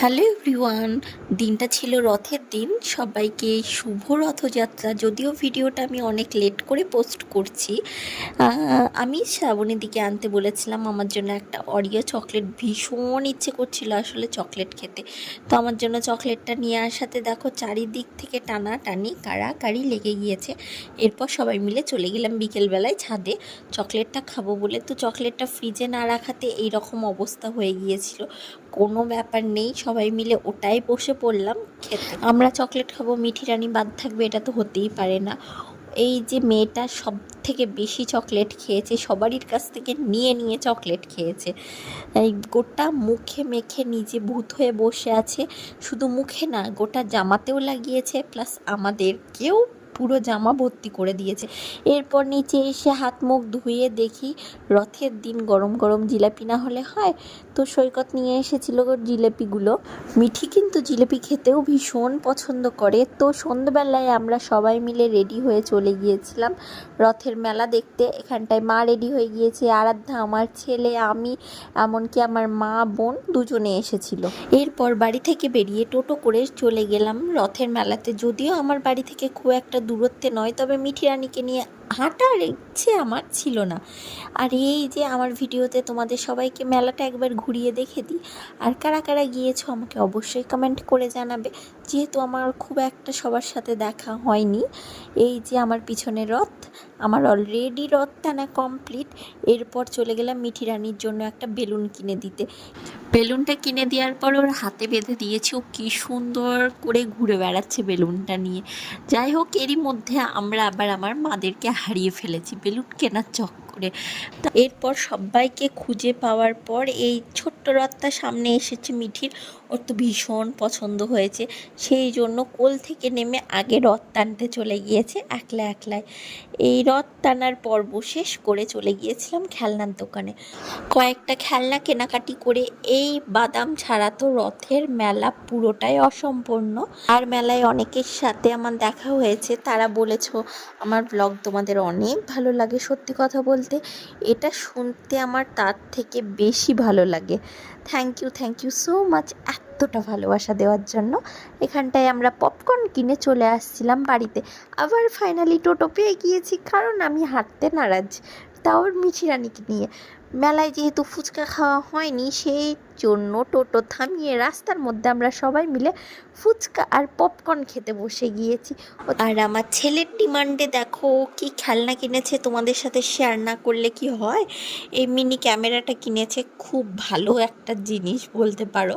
Hello everyone, দিনটা ছিল রথের দিন। সবাইকে শুভ রথযাত্রা। যদিও ভিডিওটা আমি অনেক লেট করে পোস্ট করছি। আমি শ্রাবণীদিকে আনতে বলেছিলাম আমার জন্য একটা অরিও চকলেট। ভীষণ ইচ্ছে করছিল আসলে চকলেট খেতে, তো আমার জন্য চকলেটটা নিয়ে আসাতে দেখো চারিদিক থেকে টানাটানি কাড়াকাড়ি লেগে গিয়েছে। এরপর সবাই মিলে চলে গেলাম বিকেলবেলায় ছাদে চকলেটটা খাবো বলে। তো চকলেটটা ফ্রিজে না রাখাতে এইরকম অবস্থা হয়ে গিয়েছিল। কোনো ব্যাপার নেই, সবাই মিলে ওটাই বসে পড়লাম খেতে। আমরা চকলেট খাবো, মিঠি রানী বাদ থাকবে, এটা তো হতেই পারে না। এই যে মেয়েটা সব থেকে বেশি চকলেট খেয়েছে, সবারই কাছ থেকে নিয়ে নিয়ে চকলেট খেয়েছে। এই গোটা মুখে মেখে নিজে ভূত হয়ে বসে আছে। শুধু মুখে না, গোটা জামাতেও লাগিয়েছে, প্লাস আমাদেরকেও পুরো জামা ভর্তি করে দিয়েছে। এরপর নিচে এসে হাত মুখ ধুয়ে দেখি রথের দিন গরম গরম জিলাপি না হলে হয়, তো সৈকত নিয়ে এসেছিল জিলেপিগুলো। মিঠি কিন্তু জিলেপি খেতেও ভীষণ পছন্দ করে। তো সন্ধ্যেবেলায় আমরা সবাই মিলে রেডি হয়ে চলে গিয়েছিলাম রথের মেলা দেখতে। এখানটায় মা রেডি হয়ে গিয়েছে, আরাধ্যা, আমার ছেলে, আমি, এমনকি আমার মা বোন দুজনে এসেছিল। এরপর বাড়ি থেকে বেরিয়ে টোটো করে চলে গেলাম রথের মেলাতে। যদিও আমার বাড়ি থেকে খুব একটা দূরত্বে নয়, তবে মিঠি রানীকে নিয়ে হাঁটার ইচ্ছে আমার ছিল না। আর এই যে আমার ভিডিওতে তোমাদের সবাইকে মেলাটা একবার ঘুরিয়ে দেখে দিই। আর কারা কারা গিয়েছো আমাকে অবশ্যই কমেন্ট করে জানাবে, যেহেতু আমার খুব একটা সবার সাথে দেখা হয়নি। এই যে আমার পিছনে রথ, আমার অলরেডি রথ টানা কমপ্লিট। এরপর চলে গেলাম মিঠি রানীর জন্য একটা বেলুন কিনে দিতে। বেলুনটা কিনে দেওয়ার পর ওর হাতে বেঁধে দিয়েছি, ও কী সুন্দর করে ঘুরে বেড়াচ্ছে বেলুনটা নিয়ে। যাই হোক, এরই মধ্যে আমরা আবার আমার মাদেরকে হারিয়ে ফেলেছি বেলুন কেনার চক্করে। তা এরপর সবাইকে খুঁজে পাওয়ার পর এই ছোট্ট রথটা সামনে এসেছে মিঠির। ওর তো ভীষণ পছন্দ হয়েছে, সেই জন্য কোল থেকে নেমে আগে রথ টানতে চলে গিয়েছে একলা একলাই। এই রথ টানার পর্ব শেষ করে চলে গিয়েছিলাম খেলনার দোকানে। কয়েকটা খেলনা কেনাকাটি করে এই বাদাম ছাড়া তো রথের মেলা পুরোটাই অসম্পূর্ণ। আর মেলায় অনেকের সাথে আমার দেখা হয়েছে, তারা বলেছ আমার ব্লগ তোমাদের অনেক ভালো লাগে। সত্যি কথা বলতে এটা শুনতে আমার তার থেকে বেশি ভালো লাগে। থ্যাংক ইউ সো মাচ এতটা ভালোবাসা দেওয়ার জন্য। এখানটায় আমরা পপকর্ন কিনে চলে আসছিলাম বাড়িতে। আবার ফাইনালি টোটো পেয়ে গিয়েছি, কারণ আমি হাঁটতে নারাজ, তাও মিঠি রানীকে নিয়ে। মেলায় যেহেতু ফুচকা খাওয়া হয়নি, সেই জন্য টোটো থামিয়ে রাস্তার মধ্যে আমরা সবাই মিলে ফুচকা আর পপকর্ন খেতে বসে গিয়েছি। আর আমার ছেলের ডিমান্ডে দেখো কি খেলনা কিনেছে, তোমাদের সাথে শেয়ার না করলে কি হয়। এই মিনি ক্যামেরাটা কিনেছে, খুব ভালো একটা জিনিস বলতে পারো।